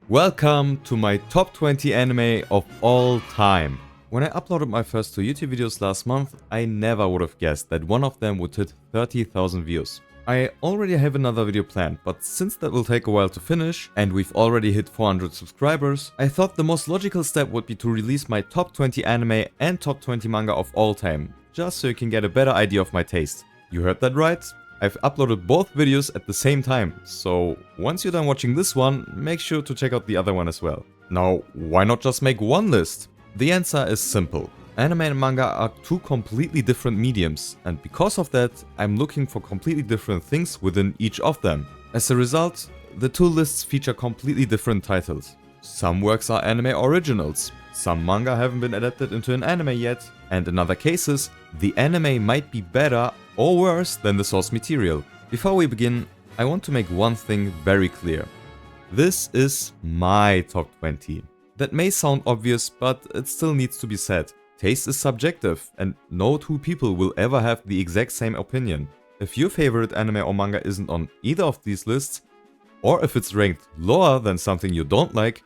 Welcome to my top 20 anime of all time. When I uploaded my first two YouTube videos last month, I never would have guessed that one of them would hit 30,000 views. I already have another video planned, but since that will take a while to finish, and we've already hit 400 subscribers, I thought the most logical step would be to release my top 20 anime and top 20 manga of all time, just so you can get a better idea of my taste. You heard that right? I've uploaded both videos at the same time, so once you're done watching this one, make sure to check out the other one as well. Now, why not just make one list? The answer is simple. Anime and manga are two completely different mediums, and because of that, I'm looking for completely different things within each of them. As a result, the two lists feature completely different titles. Some works are anime originals, some manga haven't been adapted into an anime yet, and in other cases, the anime might be better or worse than the source material. Before we begin, I want to make one thing very clear. This is my top 20. That may sound obvious, but it still needs to be said. Taste is subjective, and no two people will ever have the exact same opinion. If your favorite anime or manga isn't on either of these lists, or if it's ranked lower than something you don't like,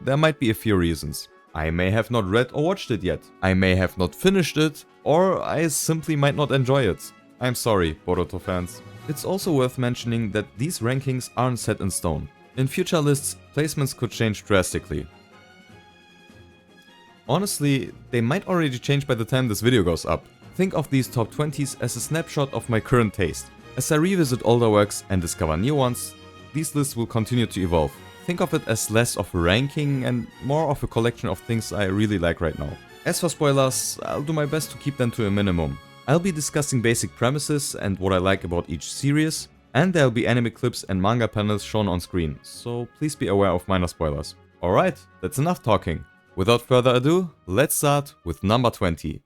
there might be a few reasons. I may have not read or watched it yet, I may have not finished it, or I simply might not enjoy it. I'm sorry, Boruto fans. It's also worth mentioning that these rankings aren't set in stone. In future lists, placements could change drastically. Honestly, they might already change by the time this video goes up. Think of these top 20s as a snapshot of my current taste. As I revisit older works and discover new ones, these lists will continue to evolve. Think of it as less of a ranking and more of a collection of things I really like right now. As for spoilers, I'll do my best to keep them to a minimum. I'll be discussing basic premises and what I like about each series, and there'll be anime clips and manga panels shown on screen, so please be aware of minor spoilers. Alright, that's enough talking. Without further ado, let's start with number 20.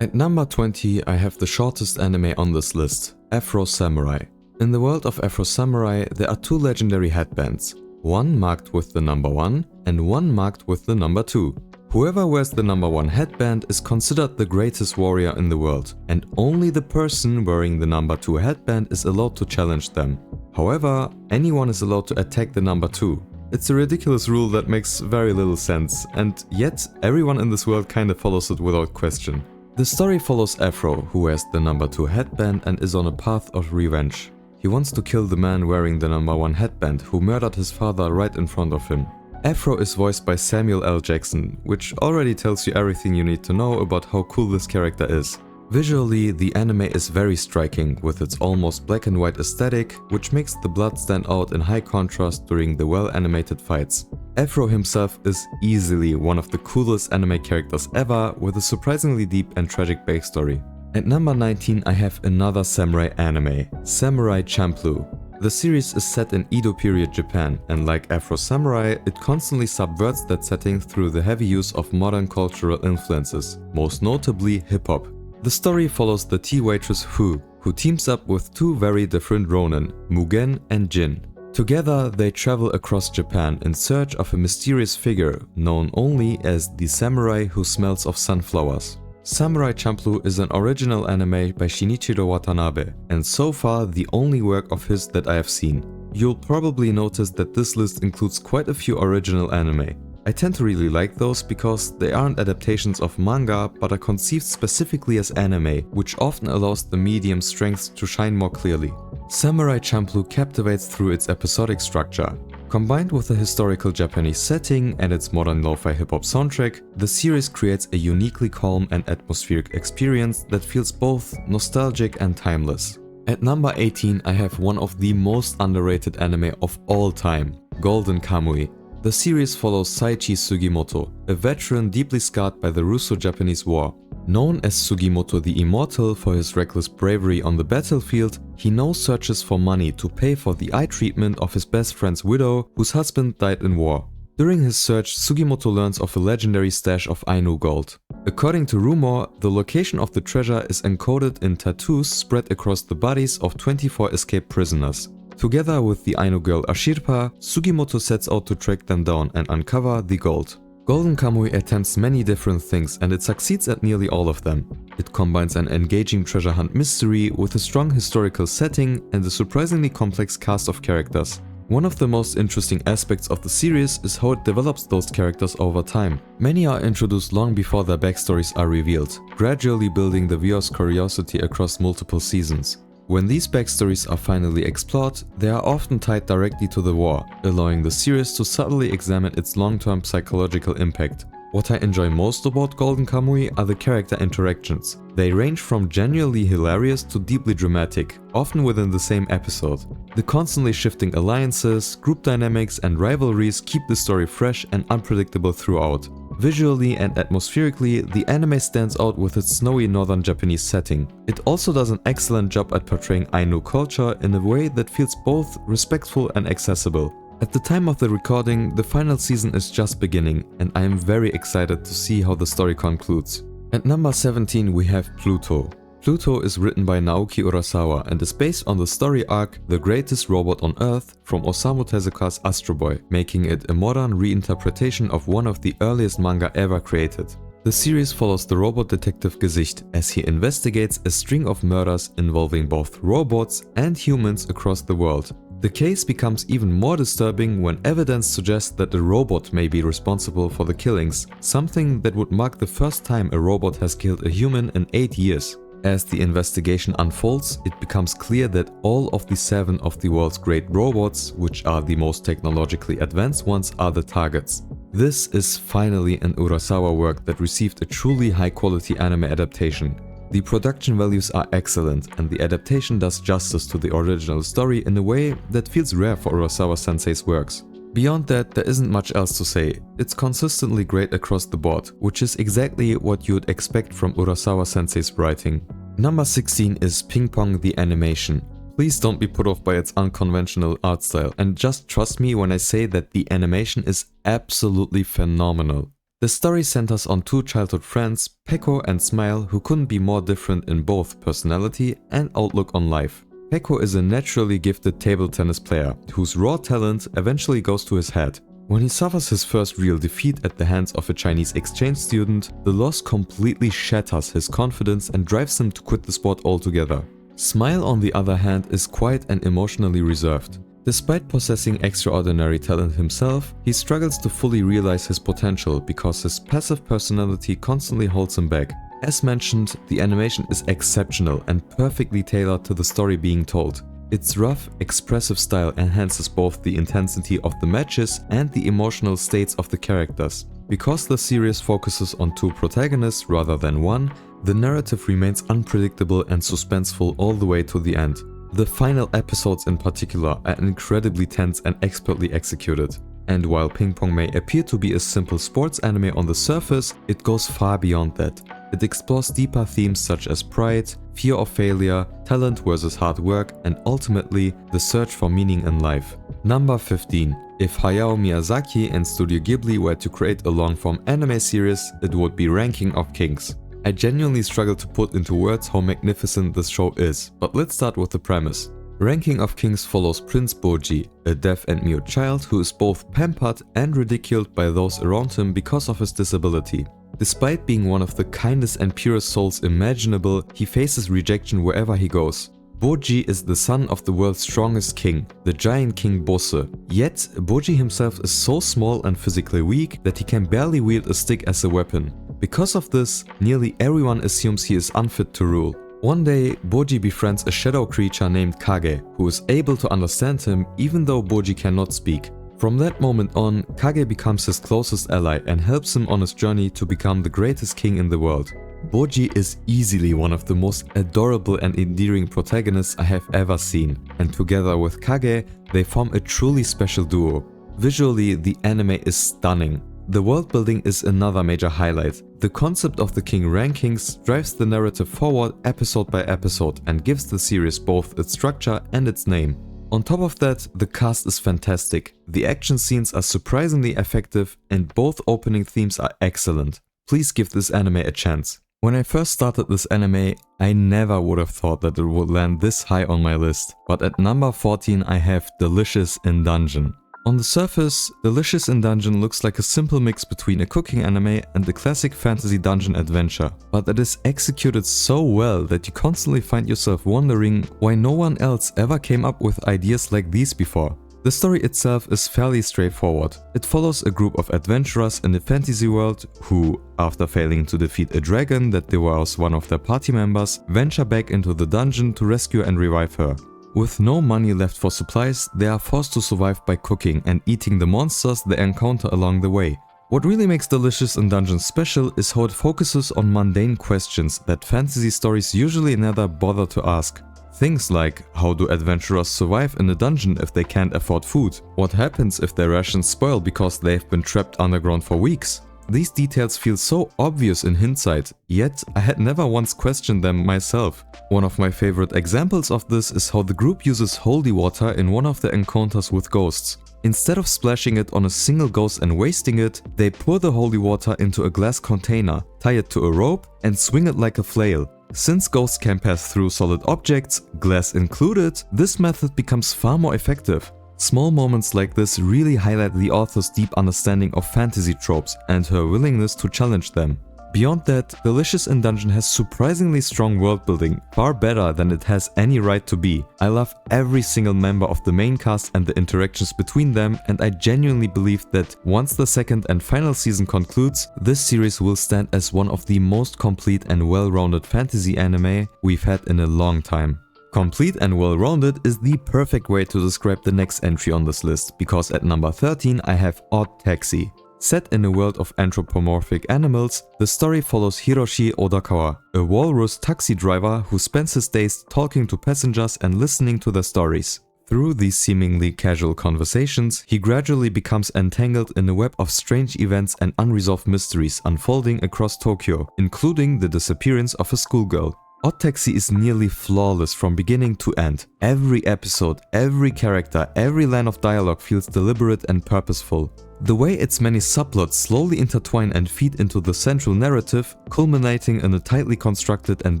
At number 20 I have the shortest anime on this list, Afro Samurai. In the world of Afro Samurai there are two legendary headbands, one marked with the number 1 and one marked with the number 2. Whoever wears the number 1 headband is considered the greatest warrior in the world, and only the person wearing the number 2 headband is allowed to challenge them. However, anyone is allowed to attack the number 2. It's a ridiculous rule that makes very little sense, and yet everyone in this world kinda follows it without question. The story follows Afro, who wears the number 2 headband and is on a path of revenge. He wants to kill the man wearing the number 1 headband who murdered his father right in front of him. Afro is voiced by Samuel L. Jackson, which already tells you everything you need to know about how cool this character is. Visually, the anime is very striking with its almost black and white aesthetic, which makes the blood stand out in high contrast during the well-animated fights. Afro himself is easily one of the coolest anime characters ever, with a surprisingly deep and tragic backstory. At number 19 I have another samurai anime, Samurai Champloo. The series is set in Edo period Japan, and like Afro Samurai, it constantly subverts that setting through the heavy use of modern cultural influences, most notably hip-hop. The story follows the tea waitress who teams up with two very different ronin, Mugen and Jin. Together they travel across Japan in search of a mysterious figure known only as the samurai who smells of sunflowers. Samurai Champloo is an original anime by Shinichiro Watanabe, and so far the only work of his that I have seen. You'll probably notice that this list includes quite a few original anime. I tend to really like those because they aren't adaptations of manga but are conceived specifically as anime, which often allows the medium's strengths to shine more clearly. Samurai Champloo captivates through its episodic structure. Combined with a historical Japanese setting and its modern lo-fi hip-hop soundtrack, the series creates a uniquely calm and atmospheric experience that feels both nostalgic and timeless. At number 18 I have one of the most underrated anime of all time, Golden Kamuy. The series follows Saichi Sugimoto, a veteran deeply scarred by the Russo-Japanese War. Known as Sugimoto the Immortal for his reckless bravery on the battlefield, he now searches for money to pay for the eye treatment of his best friend's widow, whose husband died in war. During his search, Sugimoto learns of a legendary stash of Ainu gold. According to rumor, the location of the treasure is encoded in tattoos spread across the bodies of 24 escaped prisoners. Together with the Ainu girl Ashirpa, Sugimoto sets out to track them down and uncover the gold. Golden Kamuy attempts many different things and it succeeds at nearly all of them. It combines an engaging treasure hunt mystery with a strong historical setting and a surprisingly complex cast of characters. One of the most interesting aspects of the series is how it develops those characters over time. Many are introduced long before their backstories are revealed, gradually building the viewer's curiosity across multiple seasons. When these backstories are finally explored, they are often tied directly to the war, allowing the series to subtly examine its long-term psychological impact. What I enjoy most about Golden Kamuy are the character interactions. They range from genuinely hilarious to deeply dramatic, often within the same episode. The constantly shifting alliances, group dynamics and rivalries keep the story fresh and unpredictable throughout. Visually and atmospherically, the anime stands out with its snowy northern Japanese setting. It also does an excellent job at portraying Ainu culture in a way that feels both respectful and accessible. At the time of the recording, the final season is just beginning, and I am very excited to see how the story concludes. At number 17 we have Pluto. Pluto is written by Naoki Urasawa and is based on the story arc The Greatest Robot on Earth from Osamu Tezuka's Astro Boy, making it a modern reinterpretation of one of the earliest manga ever created. The series follows the robot detective Gesicht as he investigates a string of murders involving both robots and humans across the world. The case becomes even more disturbing when evidence suggests that a robot may be responsible for the killings, something that would mark the first time a robot has killed a human in 8 years. As the investigation unfolds, it becomes clear that all of the 7 of the world's great robots, which are the most technologically advanced ones, are the targets. This is finally an Urasawa work that received a truly high-quality anime adaptation. The production values are excellent, and the adaptation does justice to the original story in a way that feels rare for Urasawa sensei's works. Beyond that, there isn't much else to say. It's consistently great across the board, which is exactly what you'd expect from Urasawa sensei's writing. Number 16 is Ping Pong the Animation. Please don't be put off by its unconventional art style, and just trust me when I say that the animation is absolutely phenomenal. The story centers on 2 childhood friends, Peko and Smile, who couldn't be more different in both personality and outlook on life. Peko is a naturally gifted table tennis player, whose raw talent eventually goes to his head. When he suffers his first real defeat at the hands of a Chinese exchange student, the loss completely shatters his confidence and drives him to quit the sport altogether. Smile, on the other hand, is quiet and emotionally reserved. Despite possessing extraordinary talent himself, he struggles to fully realize his potential because his passive personality constantly holds him back. As mentioned, the animation is exceptional and perfectly tailored to the story being told. Its rough, expressive style enhances both the intensity of the matches and the emotional states of the characters. Because the series focuses on 2 protagonists rather than one, the narrative remains unpredictable and suspenseful all the way to the end. The final episodes in particular are incredibly tense and expertly executed. And while Ping Pong may appear to be a simple sports anime on the surface, it goes far beyond that. It explores deeper themes such as pride, fear of failure, talent versus hard work, and ultimately the search for meaning in life. Number 15. If Hayao Miyazaki and Studio Ghibli were to create a long-form anime series, it would be Ranking of Kings. I genuinely struggle to put into words how magnificent this show is, but let's start with the premise. Ranking of Kings follows Prince Boji, a deaf and mute child who is both pampered and ridiculed by those around him because of his disability. Despite being one of the kindest and purest souls imaginable, he faces rejection wherever he goes. Boji is the son of the world's strongest king, the giant King Bosse. Yet, Boji himself is so small and physically weak that he can barely wield a stick as a weapon. Because of this, nearly everyone assumes he is unfit to rule. One day, Boji befriends a shadow creature named Kage, who is able to understand him even though Boji cannot speak. From that moment on, Kage becomes his closest ally and helps him on his journey to become the greatest king in the world. Boji is easily one of the most adorable and endearing protagonists I have ever seen, and together with Kage, they form a truly special duo. Visually, the anime is stunning. The world building is another major highlight. The concept of the king rankings drives the narrative forward episode by episode and gives the series both its structure and its name. On top of that, the cast is fantastic. The action scenes are surprisingly effective and both opening themes are excellent. Please give this anime a chance. When I first started this anime, I never would have thought that it would land this high on my list, but at number 14 I have Delicious in Dungeon. On the surface, Delicious in Dungeon looks like a simple mix between a cooking anime and a classic fantasy dungeon adventure, but it is executed so well that you constantly find yourself wondering why no one else ever came up with ideas like these before. The story itself is fairly straightforward. It follows a group of adventurers in a fantasy world who, after failing to defeat a dragon that devours one of their party members, venture back into the dungeon to rescue and revive her. With no money left for supplies, they are forced to survive by cooking and eating the monsters they encounter along the way. What really makes Delicious in Dungeons special is how it focuses on mundane questions that fantasy stories usually never bother to ask. Things like, how do adventurers survive in a dungeon if they can't afford food? What happens if their rations spoil because they've been trapped underground for weeks? These details feel so obvious in hindsight, yet I had never once questioned them myself. One of my favorite examples of this is how the group uses holy water in one of the encounters with ghosts. Instead of splashing it on a single ghost and wasting it, they pour the holy water into a glass container, tie it to a rope, and swing it like a flail. Since ghosts can pass through solid objects, glass included, this method becomes far more effective. Small moments like this really highlight the author's deep understanding of fantasy tropes and her willingness to challenge them. Beyond that, Delicious in Dungeon has surprisingly strong world building, far better than it has any right to be. I love every single member of the main cast and the interactions between them, and I genuinely believe that once the second and final season concludes, this series will stand as one of the most complete and well-rounded fantasy anime we've had in a long time. Complete and well-rounded is the perfect way to describe the next entry on this list, because at number 13 I have Odd Taxi. Set in a world of anthropomorphic animals, the story follows Hiroshi Odakawa, a walrus taxi driver who spends his days talking to passengers and listening to their stories. Through these seemingly casual conversations, he gradually becomes entangled in a web of strange events and unresolved mysteries unfolding across Tokyo, including the disappearance of a schoolgirl. Odd Taxi is nearly flawless from beginning to end. Every episode, every character, every line of dialogue feels deliberate and purposeful. The way its many subplots slowly intertwine and feed into the central narrative, culminating in a tightly constructed and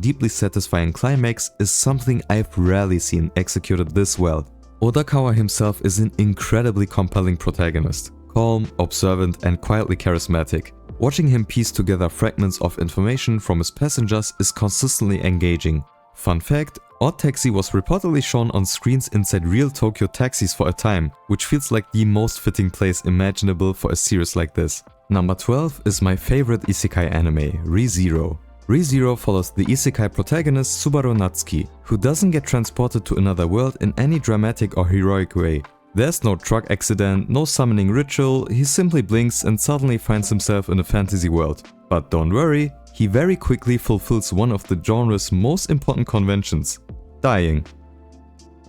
deeply satisfying climax, is something I've rarely seen executed this well. Odakawa himself is an incredibly compelling protagonist. Calm, observant, and quietly charismatic. Watching him piece together fragments of information from his passengers is consistently engaging. Fun fact, Odd Taxi was reportedly shown on screens inside real Tokyo taxis for a time, which feels like the most fitting place imaginable for a series like this. Number 12 is my favorite isekai anime, Re:Zero. Re:Zero follows the isekai protagonist Subaru Natsuki, who doesn't get transported to another world in any dramatic or heroic way. There's no truck accident, no summoning ritual, he simply blinks and suddenly finds himself in a fantasy world. But don't worry, he very quickly fulfills one of the genre's most important conventions: dying.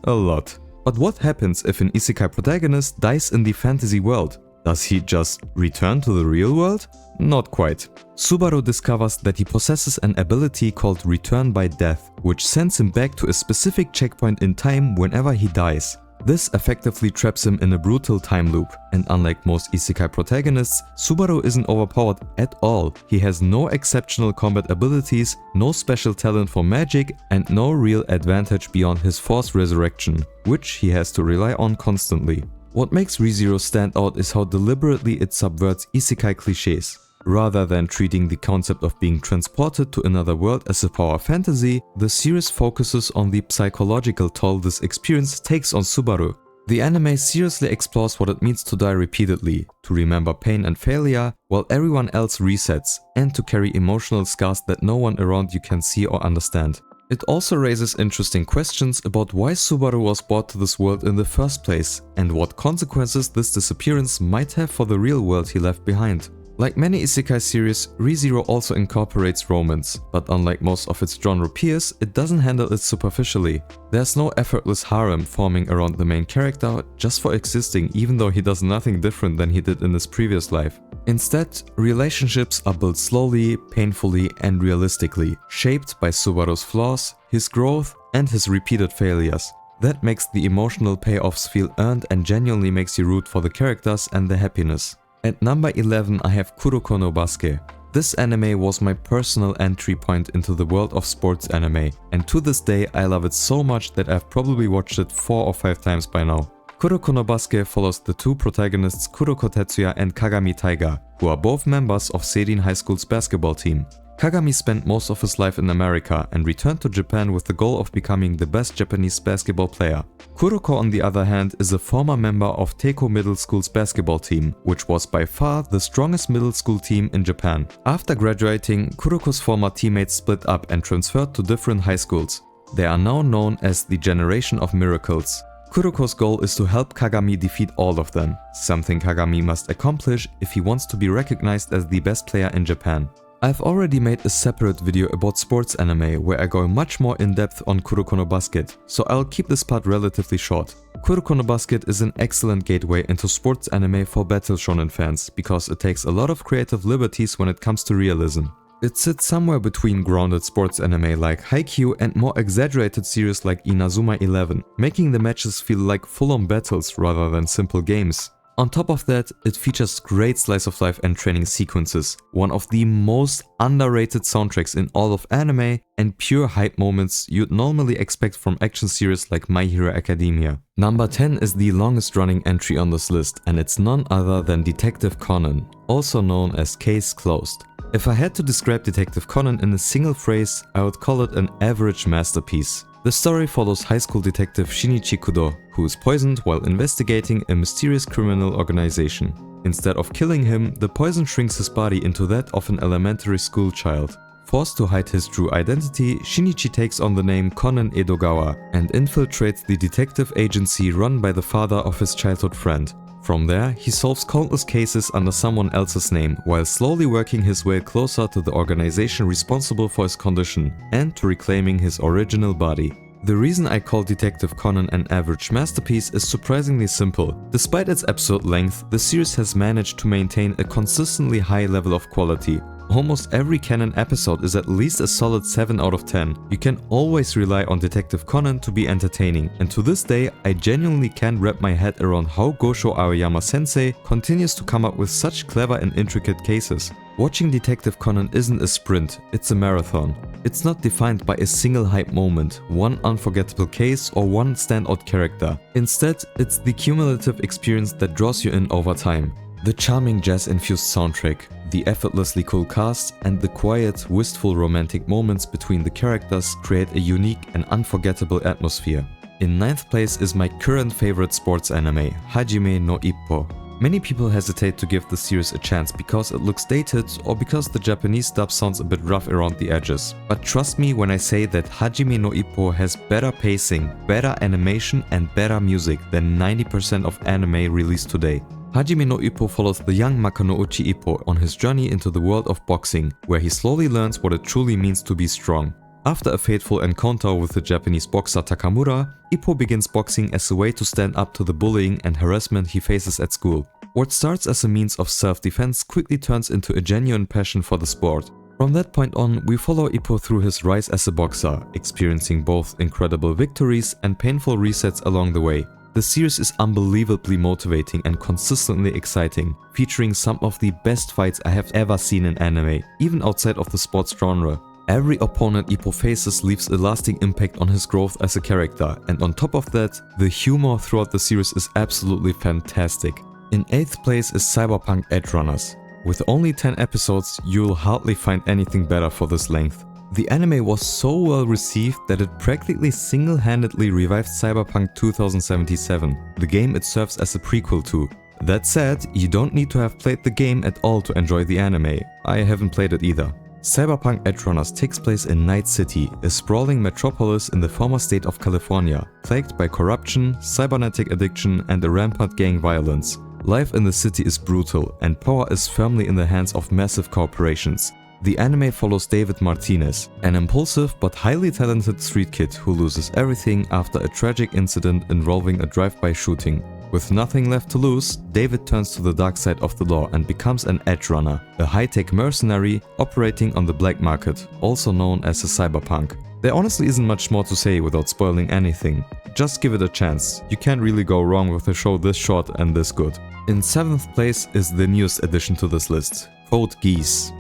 A lot. But what happens if an isekai protagonist dies in the fantasy world? Does he just return to the real world? Not quite. Subaru discovers that he possesses an ability called Return by Death, which sends him back to a specific checkpoint in time whenever he dies. This effectively traps him in a brutal time loop, and unlike most isekai protagonists, Subaru isn't overpowered at all. He has no exceptional combat abilities, no special talent for magic, and no real advantage beyond his forced resurrection, which he has to rely on constantly. What makes Re:Zero stand out is how deliberately it subverts isekai cliches. Rather than treating the concept of being transported to another world as a power fantasy, the series focuses on the psychological toll this experience takes on Subaru. The anime seriously explores what it means to die repeatedly, to remember pain and failure while everyone else resets, and to carry emotional scars that no one around you can see or understand. It also raises interesting questions about why Subaru was brought to this world in the first place, and what consequences this disappearance might have for the real world he left behind. Like many isekai series, Re:Zero also incorporates romance, but unlike most of its genre peers, it doesn't handle it superficially. There's no effortless harem forming around the main character just for existing, even though he does nothing different than he did in his previous life. Instead, relationships are built slowly, painfully, and realistically, shaped by Subaru's flaws, his growth, and his repeated failures. That makes the emotional payoffs feel earned and genuinely makes you root for the characters and their happiness. At number 11 I have Kuroko no Basuke. This anime was my personal entry point into the world of sports anime, and to this day I love it so much that I've probably watched it 4 or 5 times by now. Kuroko no Basuke follows the two protagonists Kuroko Tetsuya and Kagami Taiga, who are both members of Seirin High School's basketball team. Kagami spent most of his life in America and returned to Japan with the goal of becoming the best Japanese basketball player. Kuroko, on the other hand, is a former member of Teiko Middle School's basketball team, which was by far the strongest middle school team in Japan. After graduating, Kuroko's former teammates split up and transferred to different high schools. They are now known as the Generation of Miracles. Kuroko's goal is to help Kagami defeat all of them, something Kagami must accomplish if he wants to be recognized as the best player in Japan. I've already made a separate video about sports anime where I go much more in depth on Kuroko no Basket, so I'll keep this part relatively short. Kuroko no Basket is an excellent gateway into sports anime for battle shonen fans because it takes a lot of creative liberties when it comes to realism. It sits somewhere between grounded sports anime like Haikyuu and more exaggerated series like Inazuma 11, making the matches feel like full-on battles rather than simple games. On top of that, it features great slice of life and training sequences, one of the most underrated soundtracks in all of anime, and pure hype moments you'd normally expect from action series like My Hero Academia. Number 10 is the longest running entry on this list, and it's none other than Detective Conan, also known as Case Closed. If I had to describe Detective Conan in a single phrase, I would call it an average masterpiece. The story follows high school detective Shinichi Kudo, who is poisoned while investigating a mysterious criminal organization. Instead of killing him, the poison shrinks his body into that of an elementary school child. Forced to hide his true identity, Shinichi takes on the name Conan Edogawa and infiltrates the detective agency run by the father of his childhood friend. From there, he solves countless cases under someone else's name, while slowly working his way closer to the organization responsible for his condition, and to reclaiming his original body. The reason I call Detective Conan an average masterpiece is surprisingly simple. Despite its absurd length, the series has managed to maintain a consistently high level of quality. Almost every canon episode is at least a solid 7 out of 10. You can always rely on Detective Conan to be entertaining, and to this day I genuinely can't wrap my head around how Gosho Aoyama sensei continues to come up with such clever and intricate cases. Watching Detective Conan isn't a sprint, it's a marathon. It's not defined by a single hype moment, one unforgettable case or one standout character. Instead, it's the cumulative experience that draws you in over time. The charming jazz-infused soundtrack, the effortlessly cool cast, and the quiet, wistful romantic moments between the characters create a unique and unforgettable atmosphere. In 9th place is my current favorite sports anime, Hajime no Ippo. Many people hesitate to give the series a chance because it looks dated or because the Japanese dub sounds a bit rough around the edges. But trust me when I say that Hajime no Ippo has better pacing, better animation and better music than 90% of anime released today. Hajime no Ippo follows the young Makanouchi Ippo on his journey into the world of boxing, where he slowly learns what it truly means to be strong. After a fateful encounter with the Japanese boxer Takamura, Ippo begins boxing as a way to stand up to the bullying and harassment he faces at school. What starts as a means of self-defense quickly turns into a genuine passion for the sport. From that point on, we follow Ippo through his rise as a boxer, experiencing both incredible victories and painful resets along the way. The series is unbelievably motivating and consistently exciting, featuring some of the best fights I have ever seen in anime, even outside of the sports genre. Every opponent Ippo faces leaves a lasting impact on his growth as a character, and on top of that, the humor throughout the series is absolutely fantastic. In 8th place is Cyberpunk Edge Runners. With only 10 episodes, you'll hardly find anything better for this length. The anime was so well received that it practically single-handedly revived Cyberpunk 2077, the game it serves as a prequel to. That said, you don't need to have played the game at all to enjoy the anime. I haven't played it either. Cyberpunk Edge Runners takes place in Night City, a sprawling metropolis in the former state of California, plagued by corruption, cybernetic addiction and a rampant gang violence. Life in the city is brutal, and power is firmly in the hands of massive corporations. The anime follows David Martinez, an impulsive but highly talented street kid who loses everything after a tragic incident involving a drive-by shooting. With nothing left to lose, David turns to the dark side of the law and becomes an edge runner, a high-tech mercenary operating on the black market, also known as a cyberpunk. There honestly isn't much more to say without spoiling anything. Just give it a chance. You can't really go wrong with a show this short and this good. In 7th place is the newest addition to this list, Code Geass.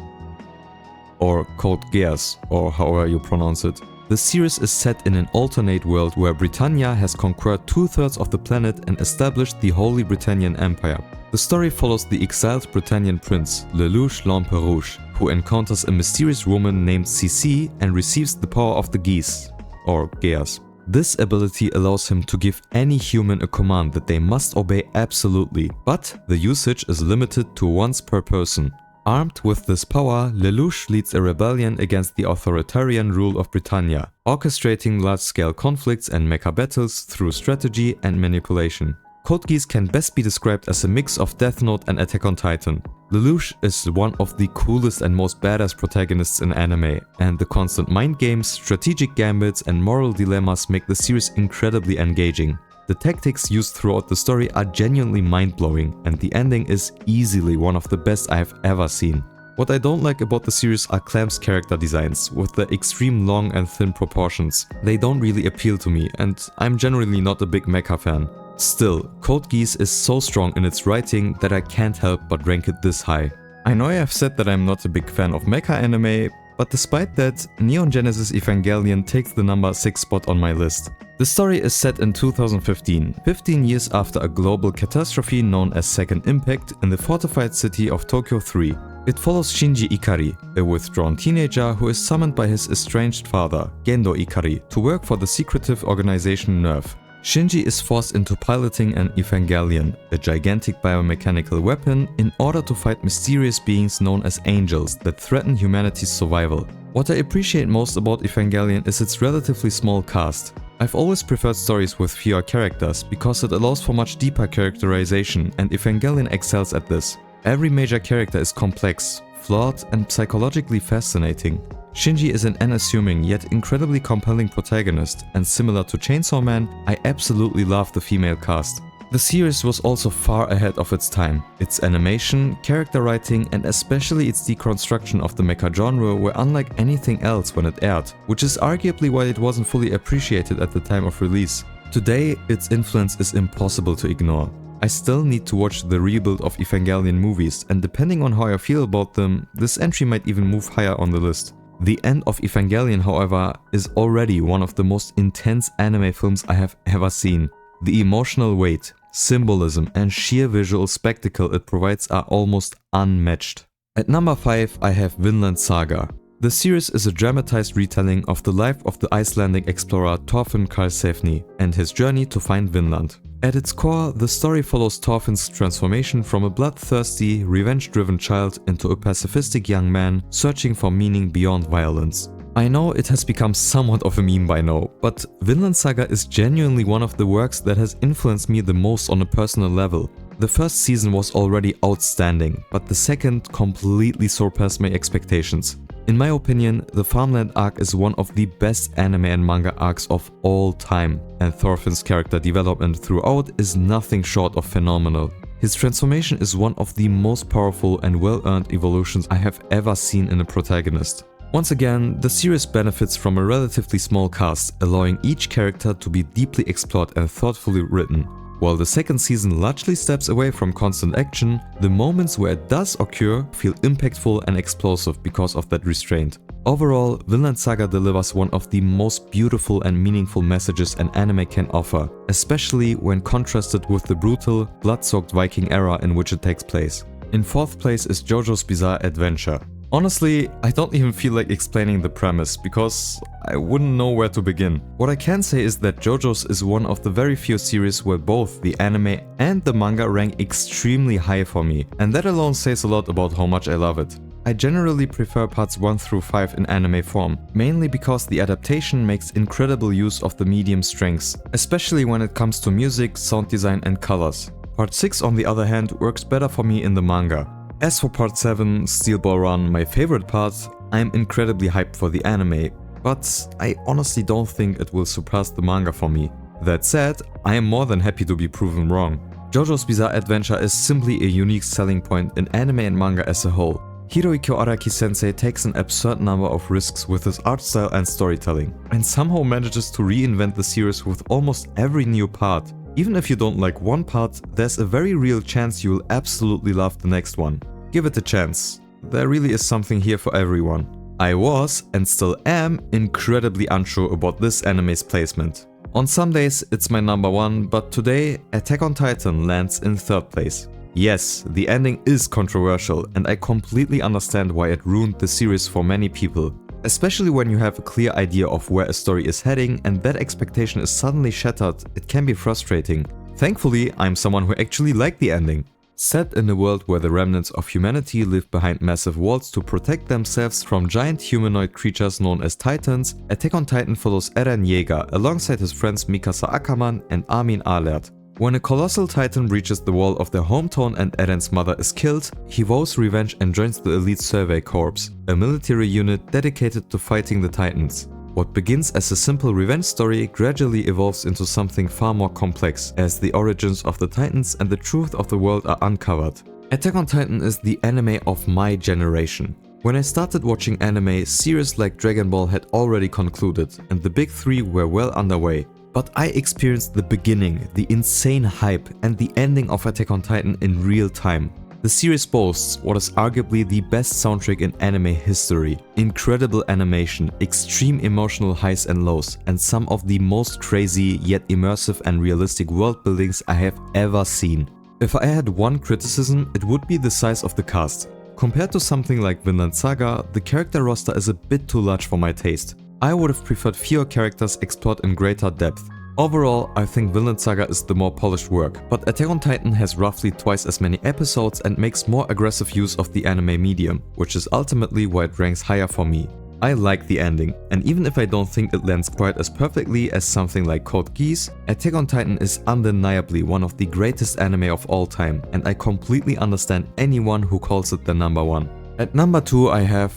Or Code Geass, or however you pronounce it. The series is set in an alternate world where Britannia has conquered 2/3 of the planet and established the Holy Britannian Empire. The story follows the exiled Britannian prince, Lelouch Lamperouge, who encounters a mysterious woman named Cici and receives the power of the geese, or gears. This ability allows him to give any human a command that they must obey absolutely, but the usage is limited to once per person. Armed with this power, Lelouch leads a rebellion against the authoritarian rule of Britannia, orchestrating large-scale conflicts and mecha battles through strategy and manipulation. Code Geass can best be described as a mix of Death Note and Attack on Titan. Lelouch is one of the coolest and most badass protagonists in anime, and the constant mind games, strategic gambits and moral dilemmas make the series incredibly engaging. The tactics used throughout the story are genuinely mind-blowing, and the ending is easily one of the best I have ever seen. What I don't like about the series are Clamp's character designs, with the extreme long and thin proportions. They don't really appeal to me, and I'm generally not a big mecha fan. Still, Code Geass is so strong in its writing that I can't help but rank it this high. I know I have said that I'm not a big fan of mecha anime, but despite that, Neon Genesis Evangelion takes the number 6 spot on my list. The story is set in 2015, 15 years after a global catastrophe known as Second Impact in the fortified city of Tokyo 3. It follows Shinji Ikari, a withdrawn teenager who is summoned by his estranged father, Gendo Ikari, to work for the secretive organization NERV. Shinji is forced into piloting an Evangelion, a gigantic biomechanical weapon, in order to fight mysterious beings known as angels that threaten humanity's survival. What I appreciate most about Evangelion is its relatively small cast. I've always preferred stories with fewer characters because it allows for much deeper characterization, and Evangelion excels at this. Every major character is complex, flawed and psychologically fascinating. Shinji is an unassuming yet incredibly compelling protagonist, and similar to Chainsaw Man, I absolutely love the female cast. The series was also far ahead of its time. Its animation, character writing and especially its deconstruction of the mecha genre were unlike anything else when it aired, which is arguably why it wasn't fully appreciated at the time of release. Today, its influence is impossible to ignore. I still need to watch the rebuild of Evangelion movies, and depending on how I feel about them, this entry might even move higher on the list. The end of Evangelion, however, is already one of the most intense anime films I have ever seen. The emotional weight, symbolism and sheer visual spectacle it provides are almost unmatched. At number 5 I have Vinland Saga. The series is a dramatized retelling of the life of the Icelandic explorer Thorfinn Karlsefni and his journey to find Vinland. At its core, the story follows Thorfinn's transformation from a bloodthirsty, revenge-driven child into a pacifistic young man searching for meaning beyond violence. I know it has become somewhat of a meme by now, but Vinland Saga is genuinely one of the works that has influenced me the most on a personal level. The first season was already outstanding, but the second completely surpassed my expectations. In my opinion, the Farmland arc is one of the best anime and manga arcs of all time, and Thorfinn's character development throughout is nothing short of phenomenal. His transformation is one of the most powerful and well-earned evolutions I have ever seen in a protagonist. Once again, the series benefits from a relatively small cast, allowing each character to be deeply explored and thoughtfully written. While the second season largely steps away from constant action, the moments where it does occur feel impactful and explosive because of that restraint. Overall, Vinland Saga delivers one of the most beautiful and meaningful messages an anime can offer, especially when contrasted with the brutal, blood-soaked Viking era in which it takes place. In 4th place is JoJo's Bizarre Adventure. Honestly, I don't even feel like explaining the premise because I wouldn't know where to begin. What I can say is that JoJo's is one of the very few series where both the anime and the manga rank extremely high for me, and that alone says a lot about how much I love it. I generally prefer parts 1 through 5 in anime form, mainly because the adaptation makes incredible use of the medium's strengths, especially when it comes to music, sound design and colors. Part 6 on the other hand works better for me in the manga. As for part 7, Steel Ball Run, my favorite part, I'm incredibly hyped for the anime, but I honestly don't think it will surpass the manga for me. That said, I am more than happy to be proven wrong. JoJo's Bizarre Adventure is simply a unique selling point in anime and manga as a whole. Hirohiko Araki sensei takes an absurd number of risks with his art style and storytelling, and somehow manages to reinvent the series with almost every new part. Even if you don't like one part, there's a very real chance you will absolutely love the next one. Give it a chance. There really is something here for everyone. I was, and still am, incredibly unsure about this anime's placement. On some days it's my number one, but today Attack on Titan lands in third place. Yes, the ending is controversial, and I completely understand why it ruined the series for many people. Especially when you have a clear idea of where a story is heading and that expectation is suddenly shattered, it can be frustrating. Thankfully, I'm someone who actually liked the ending. Set in a world where the remnants of humanity live behind massive walls to protect themselves from giant humanoid creatures known as Titans, Attack on Titan follows Eren Yeager alongside his friends Mikasa Ackerman and Armin Alert. When a colossal Titan breaches the wall of their hometown and Eren's mother is killed, he vows revenge and joins the Elite Survey Corps, a military unit dedicated to fighting the Titans. What begins as a simple revenge story gradually evolves into something far more complex, as the origins of the Titans and the truth of the world are uncovered. Attack on Titan is the anime of my generation. When I started watching anime, series like Dragon Ball had already concluded, and the big three were well underway. But I experienced the beginning, the insane hype, and the ending of Attack on Titan in real time. The series boasts what is arguably the best soundtrack in anime history, incredible animation, extreme emotional highs and lows, and some of the most crazy yet immersive and realistic world buildings I have ever seen. If I had one criticism, it would be the size of the cast. Compared to something like Vinland Saga, the character roster is a bit too large for my taste. I would have preferred fewer characters explored in greater depth. Overall, I think Vinland Saga is the more polished work, but Attack on Titan has roughly twice as many episodes and makes more aggressive use of the anime medium, which is ultimately why it ranks higher for me. I like the ending, and even if I don't think it lands quite as perfectly as something like Code Geass, Attack on Titan is undeniably one of the greatest anime of all time, and I completely understand anyone who calls it the number one. At number 2 I have...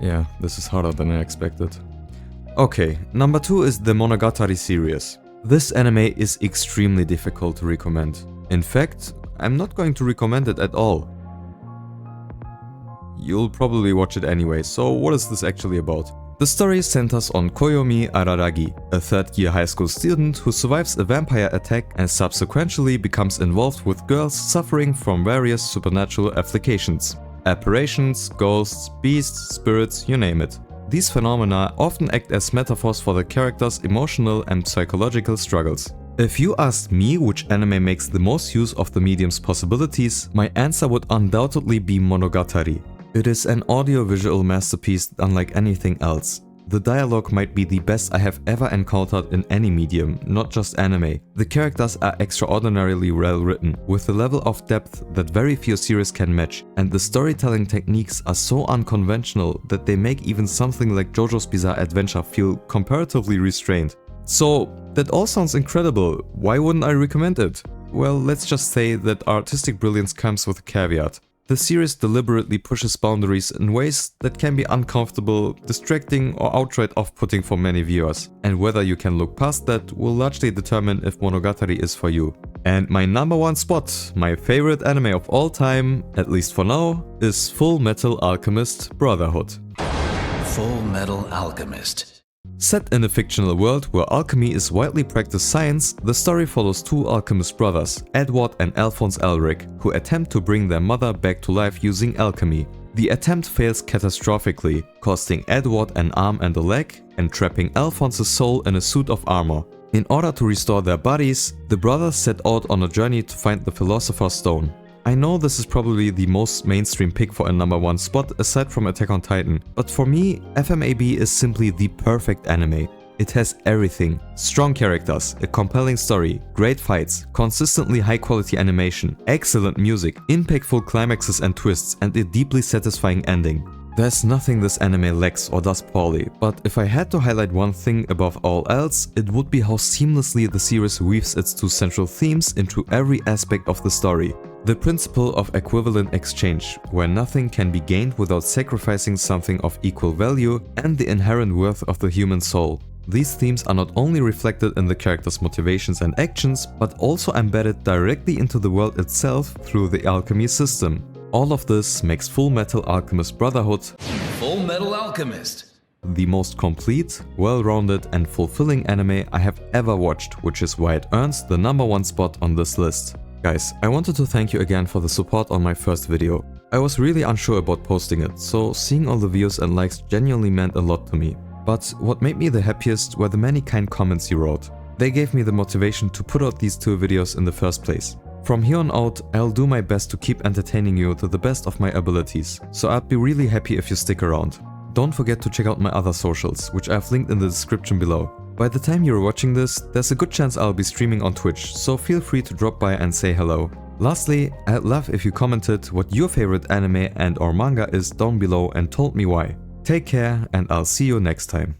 yeah, this is harder than I expected. Okay, number 2 is the Monogatari series. This anime is extremely difficult to recommend. In fact, I'm not going to recommend it at all. You'll probably watch it anyway, so what is this actually about? The story centers on Koyomi Araragi, a third-year high school student who survives a vampire attack and subsequently becomes involved with girls suffering from various supernatural afflictions. Apparitions, ghosts, beasts, spirits, you name it. These phenomena often act as metaphors for the character's emotional and psychological struggles. If you asked me which anime makes the most use of the medium's possibilities, my answer would undoubtedly be Monogatari. It is an audio-visual masterpiece unlike anything else. The dialogue might be the best I have ever encountered in any medium, not just anime. The characters are extraordinarily well written, with a level of depth that very few series can match, and the storytelling techniques are so unconventional that they make even something like JoJo's Bizarre Adventure feel comparatively restrained. So, that all sounds incredible, why wouldn't I recommend it? Well, let's just say that artistic brilliance comes with a caveat. The series deliberately pushes boundaries in ways that can be uncomfortable, distracting, or outright off-putting for many viewers. And whether you can look past that will largely determine if Monogatari is for you. And my number 1 spot, my favorite anime of all time, at least for now, is Full Metal Alchemist Brotherhood. Full Metal Alchemist. Set in a fictional world where alchemy is widely practiced science, the story follows 2 alchemist brothers, Edward and Alphonse Elric, who attempt to bring their mother back to life using alchemy. The attempt fails catastrophically, costing Edward an arm and a leg, and trapping Alphonse's soul in a suit of armor. In order to restore their bodies, the brothers set out on a journey to find the Philosopher's Stone. I know this is probably the most mainstream pick for a number 1 spot aside from Attack on Titan, but for me, FMAB is simply the perfect anime. It has everything: strong characters, a compelling story, great fights, consistently high quality animation, excellent music, impactful climaxes and twists, and a deeply satisfying ending. There's nothing this anime lacks or does poorly, but if I had to highlight one thing above all else, it would be how seamlessly the series weaves its 2 central themes into every aspect of the story. The principle of equivalent exchange, where nothing can be gained without sacrificing something of equal value, and the inherent worth of the human soul. These themes are not only reflected in the characters' motivations and actions, but also embedded directly into the world itself through the alchemy system. All of this makes Full Metal Alchemist Brotherhood Full Metal Alchemist the most complete, well-rounded and fulfilling anime I have ever watched, which is why it earns the number 1 spot on this list. Guys, I wanted to thank you again for the support on my first video. I was really unsure about posting it, so seeing all the views and likes genuinely meant a lot to me. But what made me the happiest were the many kind comments you wrote. They gave me the motivation to put out these 2 videos in the first place. From here on out, I'll do my best to keep entertaining you to the best of my abilities, so I'd be really happy if you stick around. Don't forget to check out my other socials, which I've linked in the description below. By the time you're watching this, there's a good chance I'll be streaming on Twitch, so feel free to drop by and say hello. Lastly, I'd love if you commented what your favorite anime and/or manga is down below and told me why. Take care, and I'll see you next time.